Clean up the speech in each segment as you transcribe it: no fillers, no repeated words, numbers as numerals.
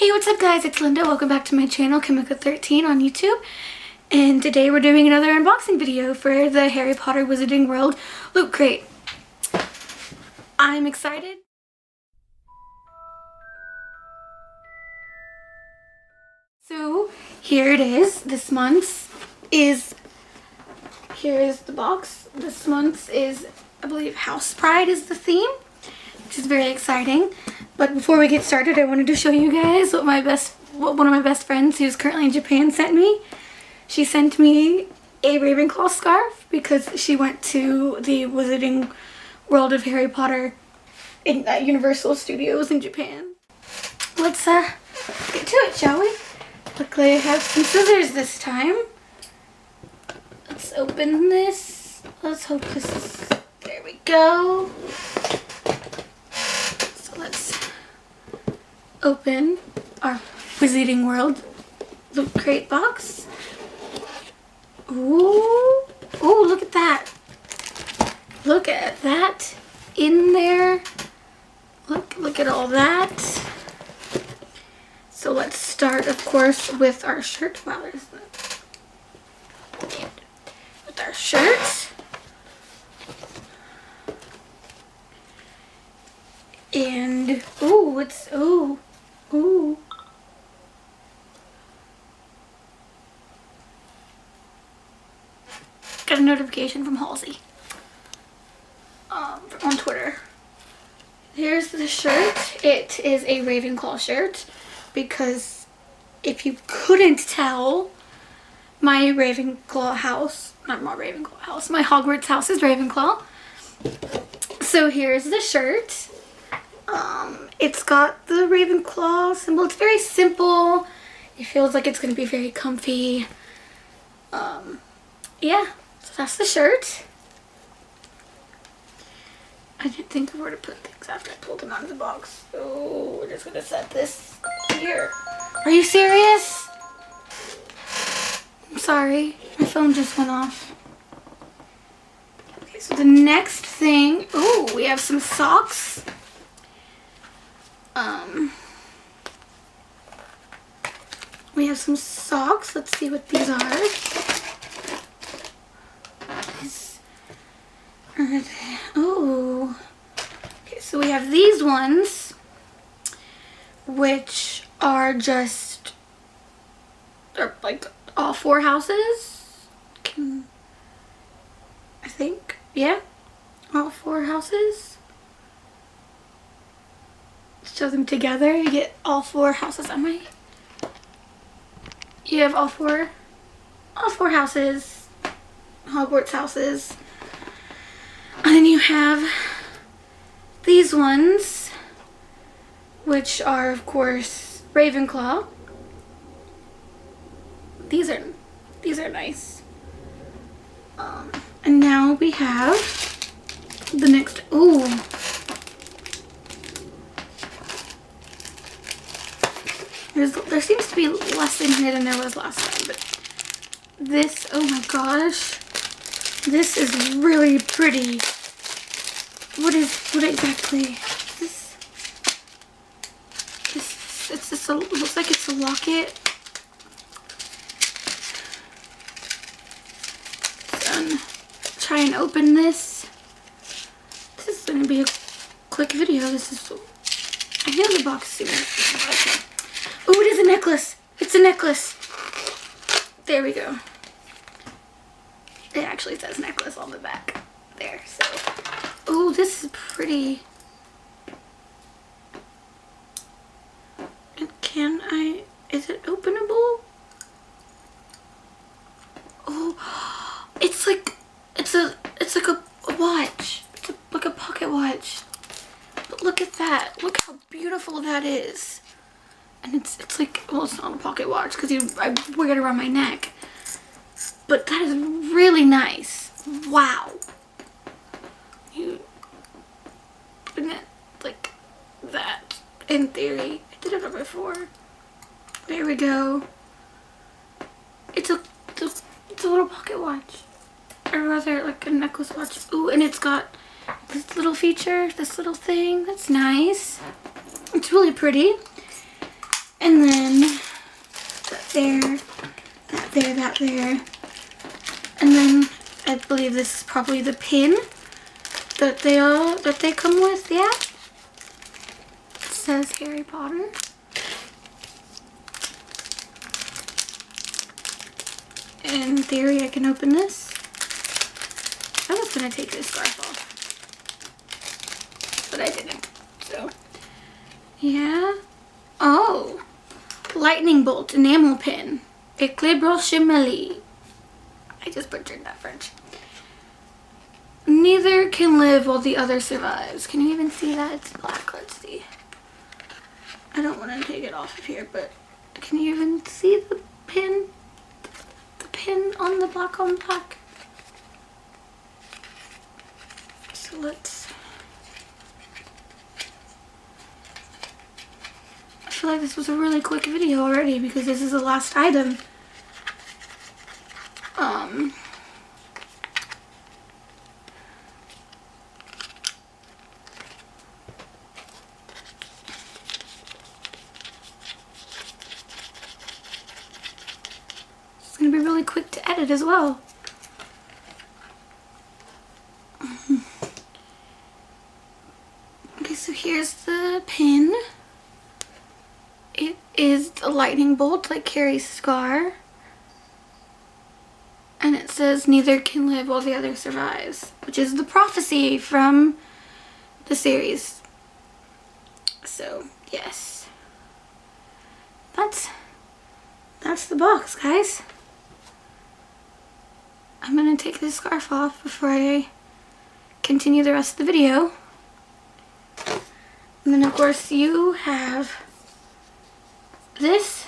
Hey, what's up guys? It's Linda. Welcome back to my channel, Kimiko13 on YouTube. And today we're doing another unboxing video for the Harry Potter Wizarding World Loot Crate. I'm excited. So here it is. Here is the box. This month's is, I believe, House Pride is the theme, which is very exciting. But before we get started, I wanted to show you guys what one of my best friends who's currently in Japan sent me. She sent me a Ravenclaw scarf because she went to the Wizarding World of Harry Potter in Universal Studios in Japan. Let's get to it, shall we? Luckily I have some scissors this time. Let's open this. Let's hope this is... There we go. So let's open our Wizarding World Loot Crate box. Ooh. Ooh, look at that. Look at that in there. Look at all that. So let's start, of course, with our shirt. Wow, there's that. With our shirt. And, ooh, ooh. Got a notification from Halsey on Twitter. Here's the shirt. It is a Ravenclaw shirt because if you couldn't tell, my Ravenclaw house, not my Ravenclaw house, my Hogwarts house is Ravenclaw. So here's the shirt. It's got the Ravenclaw symbol. It's very simple. It feels like it's going to be very comfy. Yeah, so that's the shirt. I didn't think of where to put things after I pulled them out of the box. So we're just going to set this here. Are you serious? I'm sorry. My phone just went off. Okay, so the next thing... Ooh, we have some socks. We have some socks. Let's see what these are. These are they? Oh. Okay, so we have these ones, which are just, they're like all four houses. I think, yeah, all four houses. Show them together, you get all four houses. You have all four houses, Hogwarts houses. And then you have these ones, which are of course Ravenclaw. These are nice. And now we have the next. Ooh. There seems to be less in here than there was last time, but this, oh my gosh, this is really pretty. What exactly? It's just a, it looks like it's a locket. So try and open this. This is going to be a quick video. I know the box is super. Oh, it is a necklace. It's a necklace. There we go. It actually says necklace on the back there. So, oh, this is pretty. And is it openable? Oh, it's like a watch. It's like a pocket watch. But look at that. Look how beautiful that is. And it's like, well, it's not a pocket watch because I wear it around my neck. But that is really nice. Wow. You open it like that. In theory, I did it before. There we go. It's a little pocket watch, or rather, like a necklace watch. Ooh, and it's got this little feature, this little thing. That's nice. It's really pretty. And there, that there, that there. And then I believe this is probably the pin that they come with, yeah. It says Harry Potter. In theory, I can open this. I was gonna take this scarf off, but I didn't. So, yeah. Oh, lightning bolt enamel pin, éclaireur chimeli. I just butchered that French. Neither can live while the other survives. Can you even see that? It's black. Let's see. I don't want to take it off of here, but can you even see the pin? The pin on the black on black. So let's. I feel like this was a really quick video already because this is the last item. It's gonna be really quick to edit as well. Okay, so here's the pin. It is the lightning bolt like Carrie's scar. And it says, neither can live while the other survives, which is the prophecy from the series. So, yes. That's the box, guys. I'm gonna take this scarf off before I continue the rest of the video. And then, of course, you have this,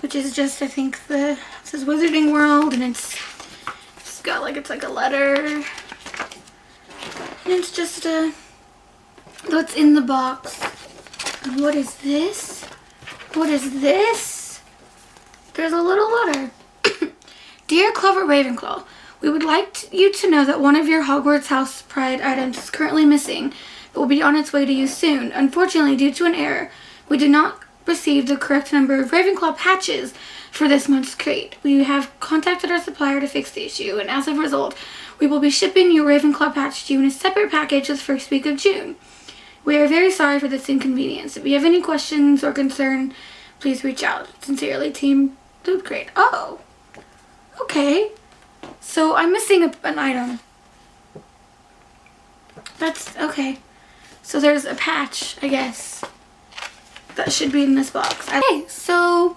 which is just, I think, it says Wizarding World, and it's got like, it's like a letter, and it's just what's in the box. And what is this? What is this? There's a little letter. Dear Clover Ravenclaw, we would like you to know that one of your Hogwarts House Pride items is currently missing, but will be on its way to you soon. Unfortunately, due to an error, we did not receive the correct number of Ravenclaw patches for this month's crate. We have contacted our supplier to fix the issue, and as a result, we will be shipping your Ravenclaw patch to you in a separate package the first week of June. We are very sorry for this inconvenience. If you have any questions or concern, please reach out. Sincerely, Team Loot Crate. Oh, okay. So I'm missing an item. That's okay. So there's a patch, I guess, that should be in this box. Okay, so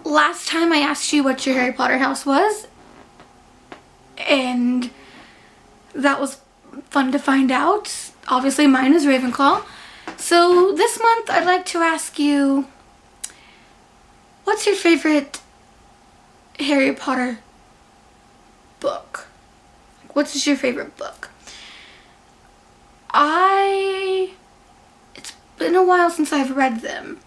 last time I asked you what your Harry Potter house was, and that was fun to find out. Obviously mine is Ravenclaw. So this month I'd like to ask you, what's your favorite Harry Potter book? What's your favorite book? It's been a while since I've read them,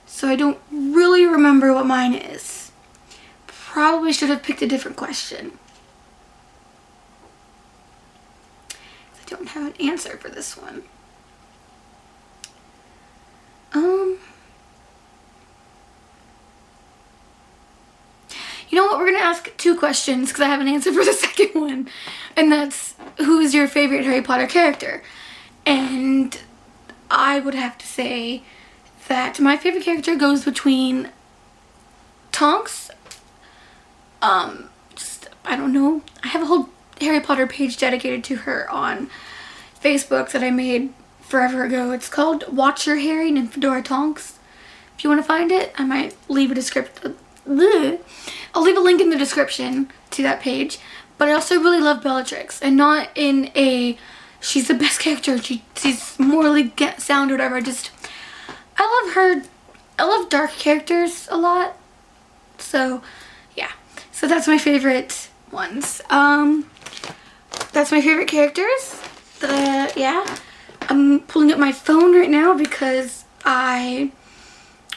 so I don't really remember what mine is. Probably should have picked a different question. I don't have an answer for this one. You know what, we're gonna ask two questions because I have an answer for the second one, and that's, who is your favorite Harry Potter character? And I would have to say that my favorite character goes between Tonks, I don't know, I have a whole Harry Potter page dedicated to her on Facebook that I made forever ago. It's called Watch Your Harry Nymphadora Tonks. If you want to find it, I might leave a description. I'll leave a link in the description to that page. But I also really love Bellatrix, and not in a she's the best character, she's morally sound or whatever. I love her. I love dark characters a lot. So yeah, so that's my favorite ones. That's my favorite characters. Yeah, I'm pulling up my phone right now because I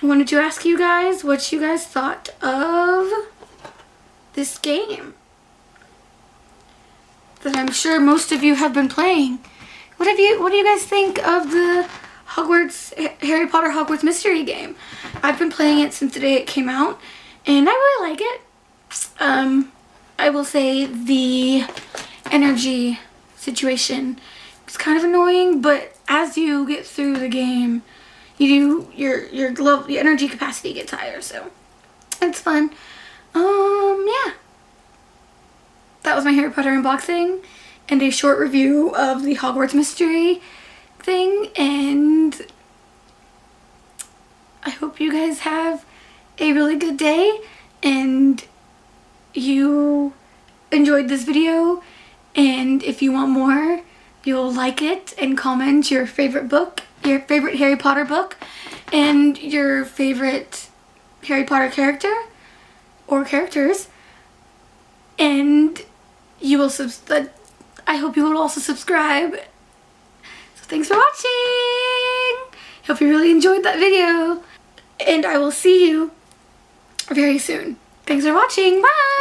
wanted to ask you guys what you guys thought of this game that I'm sure most of you have been playing. What do you guys think of the Harry Potter Hogwarts mystery game. I've been playing it since the day it came out, and I really like it. I will say the energy situation is kind of annoying, but as you get through the game, your energy capacity gets higher, so it's fun. Yeah. That was my Harry Potter unboxing and a short review of the Hogwarts mystery thing, and I hope you guys have a really good day and you enjoyed this video, and if you want more, you'll like it and comment your favorite book, your favorite Harry Potter book, and your favorite Harry Potter character or characters, and you will I hope you will also subscribe. So thanks for watching. Hope you really enjoyed that video, and I will see you very soon. Thanks for watching. Bye.